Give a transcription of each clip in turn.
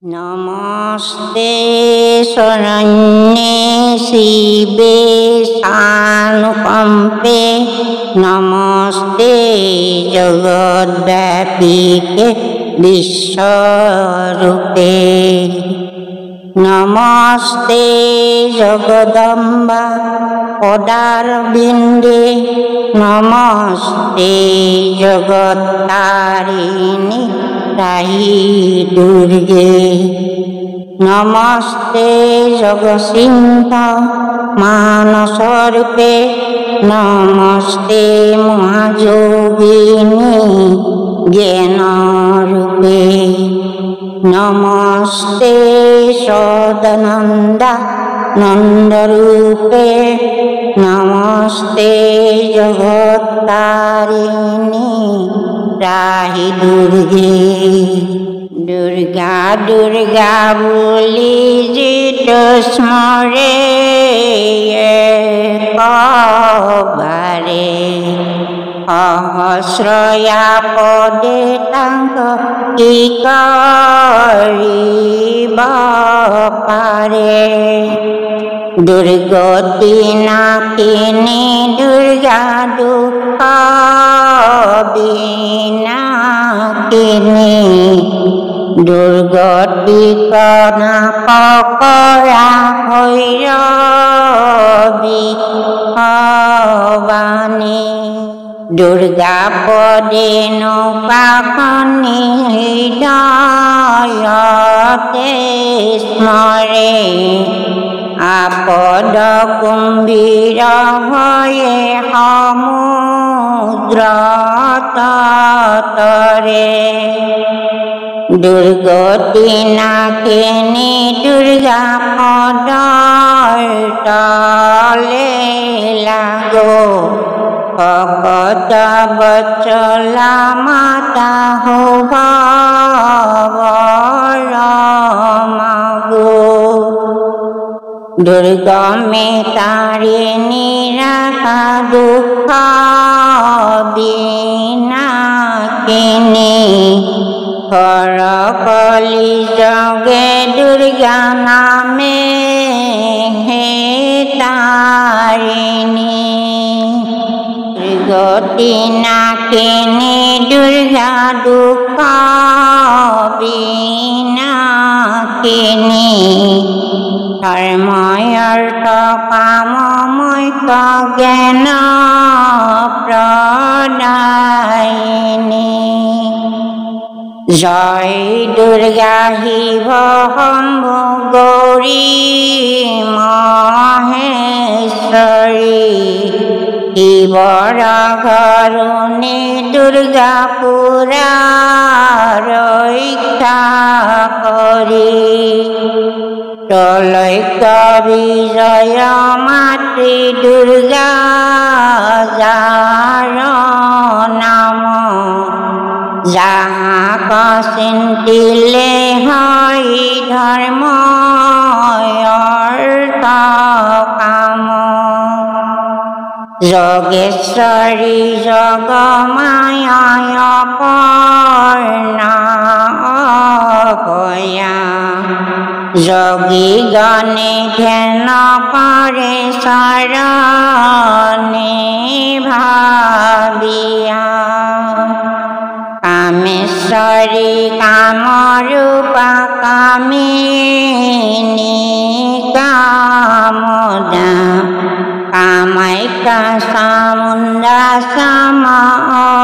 नमस्ते शरण्ये शिवे सानुकंपे नमस्ते जगद्व्यापिके विश्वरूपे नमस्ते जगदम्बा पदारविन्दे नमस्ते जगत्तारिणी त्राहि दुर्गे नमस्ते जगसिंह मानसरूपे नमस्ते महायोगिनी ज्ञानरूपे नमस्ते सदानंद नंदरूपे नमस्ते जगत्तारिणी त्राहि दुर्गे दुर्गा दुर्गा बोली जित स्मरे बारे सहस्रया पदे तांक कि करिब पारे दुर्गति नाकिनी दुर्गा दुख विनाकिनी दुर्गति कना पकड़ा भैरवी भवानी दुर्गा पदे नौकाखनि हृदयते स्मरे आपद कुम्भीर भये समुद्र तटरे दुर्गति नाकिनी दुर्गा पदर तले लागो भक्त बचला माता हो भवर मागो दुर्गा में तारिणी राखा दुख विनाकिनी हर कली जगे दुर्गा नामे हे तारिणी दुर्गति नाकिनी दुर्गा दुख विनाकिनी धर्मय अर्थ काममय ज्ञान प्रदायिनी जय दुर्गा शिव शंभु गौरी महेश्वरी शिवर करुणी दुर्गा पुरा रक्षा करी प्रलय विजय मातृ दुर्गा जार नाम जहाँ कसिंतिले हरि धर्म अर्थ काम जोगेश्वरी जगमाया पर्णा अभया जोगी गणे ध्यान करे शरणे भाविया कामेश्वरी कामरूपा कामिनी कामदा कामाख्या चामुण्डा क्षमा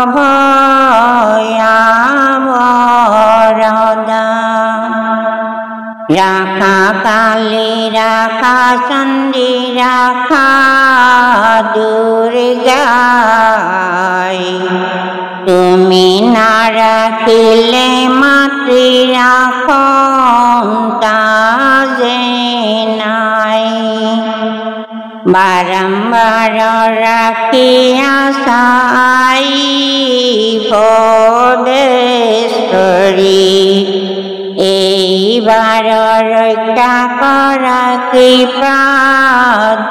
अभया वरदा राखा काली राखा चंडी राखा दुर्गा तुमी ना राखिले मातृ राखन्ता जे नाई बारंबार राखिया साई भदेश्वरी এইবার রক্ষা করা কৃপা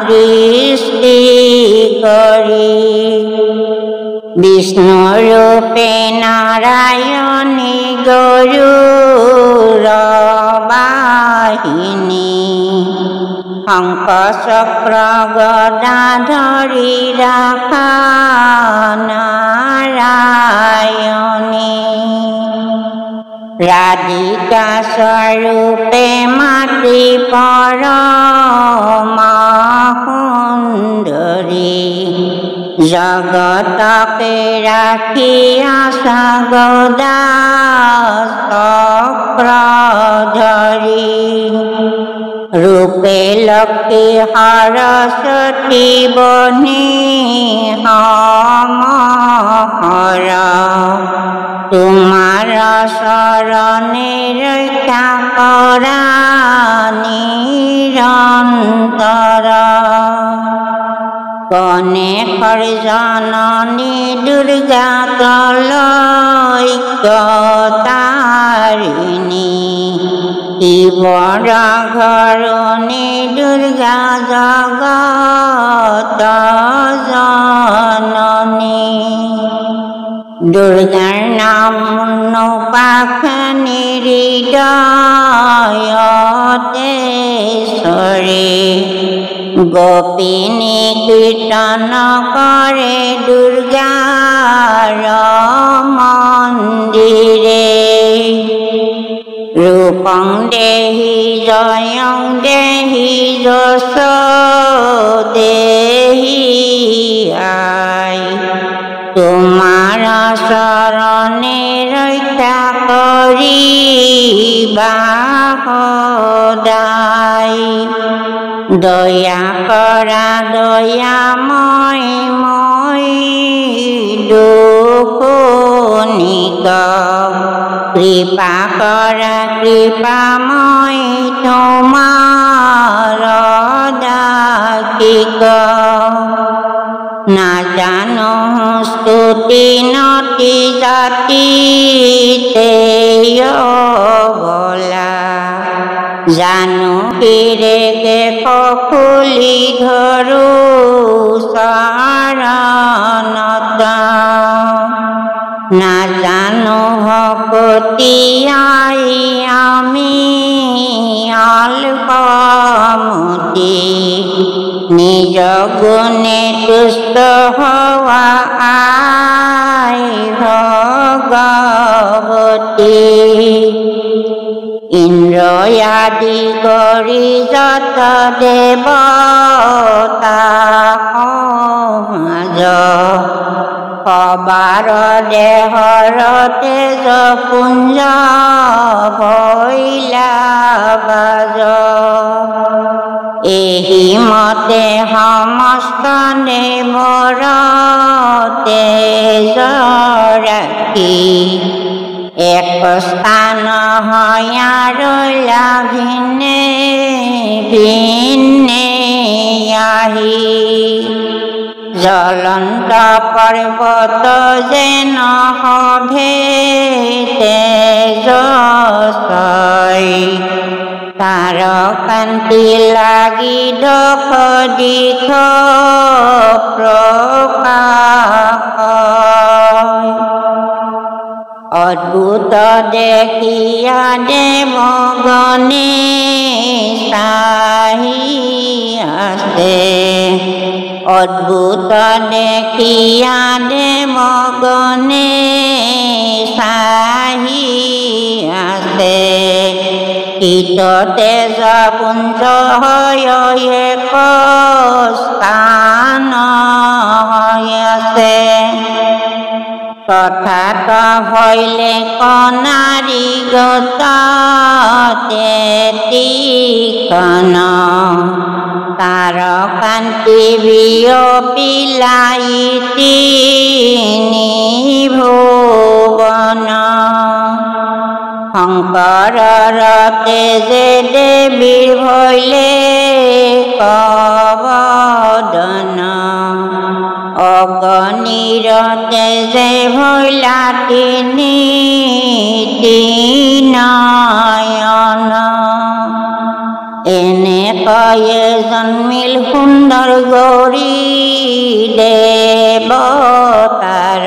দৃষ্টি করি विष्णु रूपे नारायणी गरुड़ শঙ্খ চক্র গদা ধৰি ৰাখা নাৰায়ণী ৰাধিকা স্বৰূপে মাতৃ পৰমা সুন্দৰী জগতকে ৰাখি আছা গদা চক্ৰধৰী ৰূপে লক্ষ্মী সৰস্বতী বনি সমহৰ তোমাৰ চৰণে ৰক্ষা কৰা নিৰন্তৰ গণেশৰ জননী দুৰ্গা কলৈকতাৰিণী শিৱৰ ঘৰণী দুৰ্গা জগত জননী দুৰ্গাৰ নাম অনুপাখনি হৃদয়তে চৰে গোপিনী কীৰ্তন কৰে দুৰ্গাৰ মন্দিৰে ৰূপং দেহি জয়ং দেহি যশ দেহি আই তোমাৰ চৰণে ৰক্ষা কৰিবা সদায় দয়া কৰা দয়াময় মই দুখনিক কৃপা কৰা কৃপাময় তোমাৰ দাসীক নাজানো স্তুতি নতি জাতিতে বলা জানো হিৰেকে খুলি ধৰো চৰণত নাজানো ভকতি আই আমি অল্পমতি নিজ গুণে তুষ্ট হোৱা আই ভগৱতী ইন্দ্ৰ আদি কৰি যত দেৱতা সমাজ সবাৰ দেহৰ তেজ পুঞ্জ ভৈলা বাজ এহি মতে সমস্ত দেৱৰ তেজ ৰাখি এক স্থান হয়া ৰলা ভিনে ভিনে আহি জ্বলন্ত পৰ্বত যেন সভে তেজ তাৰ কান্তি লাগি দশ দিশ প্ৰকাশ অদ্ভুত দেখিয়া দেৱগণে চাহি আছে অদ্ভুত দেখিয়া দেৱগণে চাহি আছে শীত তেজ পুঞ্জ হৈ এক স্থান হৈ আছে কথাত হইলে কণাৰী গত তেতিখন তাৰ কান্তি বিয়পিলাই তিনি ভুৱন শংকৰৰ তেজে দেৱীৰ ভৈলে কবদন অগণীৰ তেজে ভৈলা তিনি নয়ন এনেকয়ে জন্মিল সুন্দৰ গৌৰী দেৱতাৰ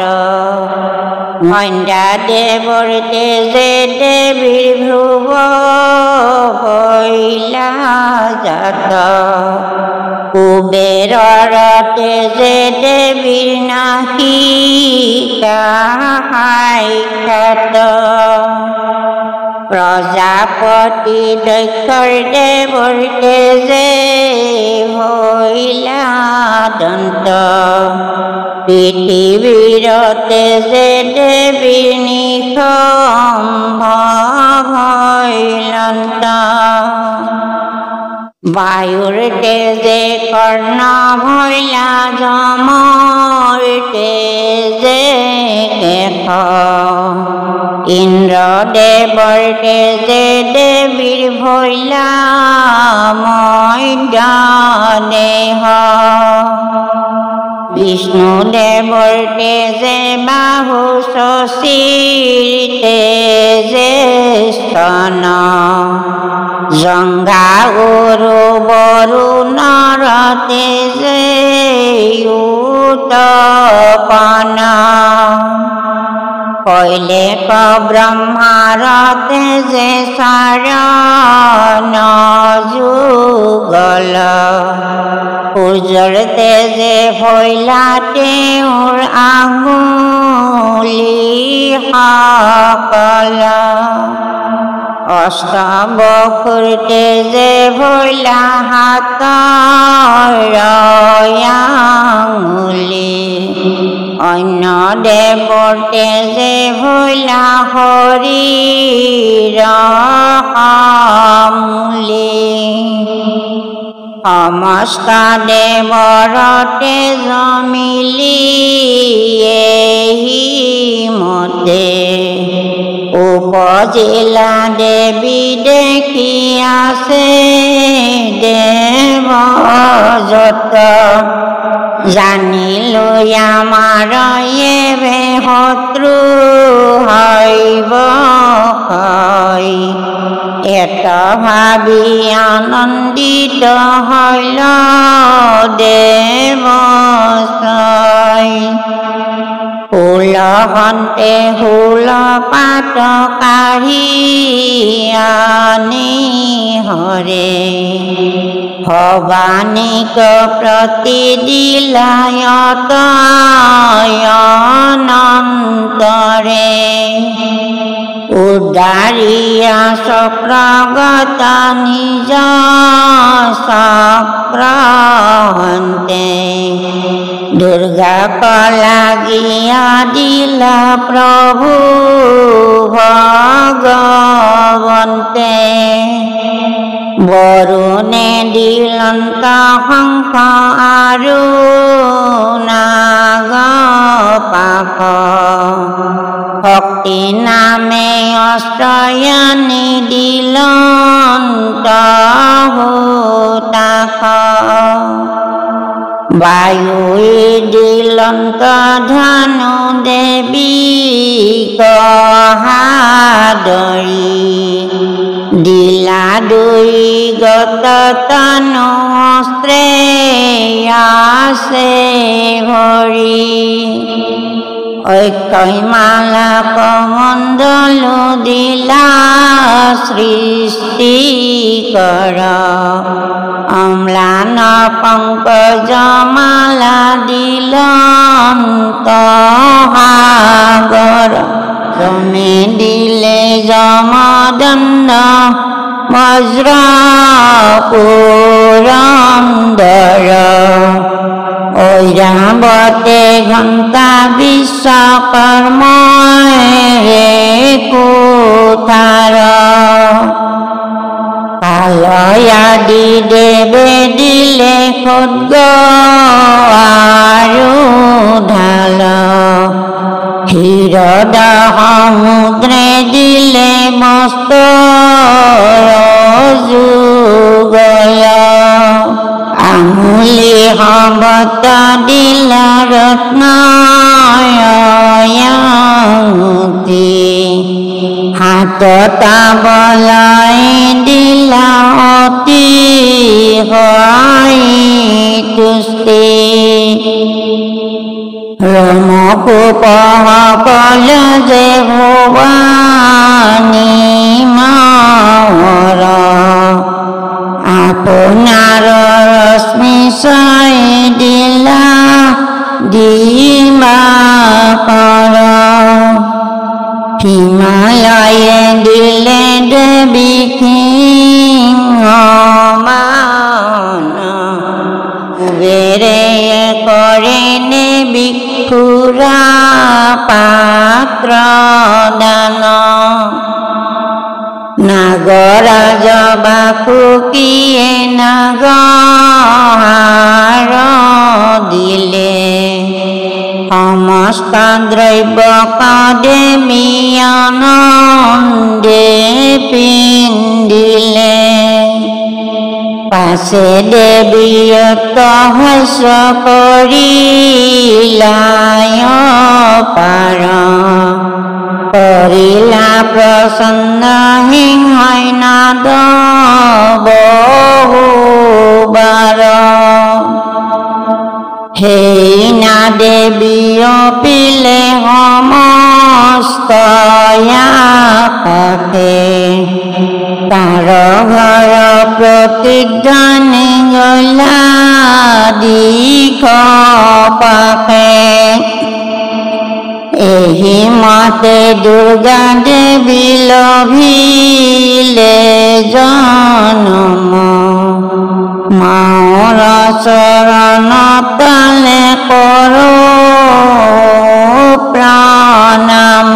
মন্দা দেৱৰ তেজে দেৱীৰ ভ্ৰুৱ ভৈলা জাত কুবেৰৰ তেজে দেৱীৰ নাহিকা সাক্ষাৎ প্ৰজাপতি দক্ষৰ দেৱৰ তেজে হৈলা দন্ত পৃথিৱীৰ তেজে দেৱীৰ নিশম্ভ ভৈলন্ত বায়ুৰ তেজে কৰ্ণ ভৈলা যমৰ তেজে কেশ ইন্দ্ৰদেৱৰ তেজে দেৱীৰ ভৈলা মধ্য দেহ বিষ্ণুদেৱৰ তেজে বাহু শশীৰ তেজে স্তন জংঘা গৰু বৰুণৰ তেজে উতপন কৈলেক ব্ৰহ্মাৰ তেজে চাৰণ যুগল সূৰ্যৰ তেজে ভৈলা তেওঁৰ আঙুলি সকল অষ্টবসুৰ তেজে ভৈলা হাতৰ আঙুলি অন্য দেৱৰ তেজে ভৈলা শৰীৰ মূলি সমস্ত দেৱৰ তেজ মিলি মতে উপজিলা দেৱী দেখি আছে দেৱ যত জানিলো আমাৰ এবে শত্ৰু হইব এত ভাবি আনন্দিত হইল দেৱ ফুল হন্তে ফুল পাত কাঢ়ি আনি হৰে ভবানীক প্ৰতি দিলায়ত অনন্তৰে উদাৰিয়া চক্ৰগত নিজ চক্ৰহন্তে দুৰ্গাক লাগিয়া দিলা প্ৰভু ভগৱন্তে বৰুণে দিলন্ত শংখ আৰু নাগ পাশ ভক্তি নামে অস্ত্ৰয়ানি দিলন্ত হুতাশ বায়ুই দিলন্ত ধনু দেৱী কহাদৰি দিলা দুই গত তনু অস্ত্ৰে আছে ভৰি ঐক্যমালা কমণ্ডলো দিলা সৃষ্টি কৰ অম্লান পংকজমালা দিলন্ত সাগৰ তুমি দিলে যমদণ্ড বজ্ৰ পুৰন্দৰ ঐৰাৱতে ঘণ্টা বিশ্বকৰ্মৰে কুঠাৰ কালয়াদি দেৱে দিলে খোদ্গ আৰু ঢাল ক্ষীৰদ সমুদ্ৰে দিলে মস্ত যুগল আঙুলি সবত দিলা ৰত্নয়তি হাতত বলাই দিলা অতি তুষ্টি ৰমকূপসকল যে ভৱানী মাৰ আপোনা বিসিংহমান কুবেৰে কৰেনে ভিক্ষুৰা পাত্ৰ দান নাগৰাজ বাসুকীয়ে নাগহাৰ দিলে সমস্ত দ্ৰব্য কাদেমী আনন্দে পিন্ধিলে পাছে দেৱীয়ত হাস্য কৰিলাই পাৰ কৰিলা প্ৰসন্ন সিংহই নাদ বহুবাৰ সেই নাদে বিয়পিলে সমস্ত আকাশে তাৰ ঘৰ প্ৰতিধ্বনি গলা দিশ পাশে এহি মতে দুৰ্গা দেৱী লভিলে জনম মাৰ চৰণ তলে কৰো প্ৰণাম।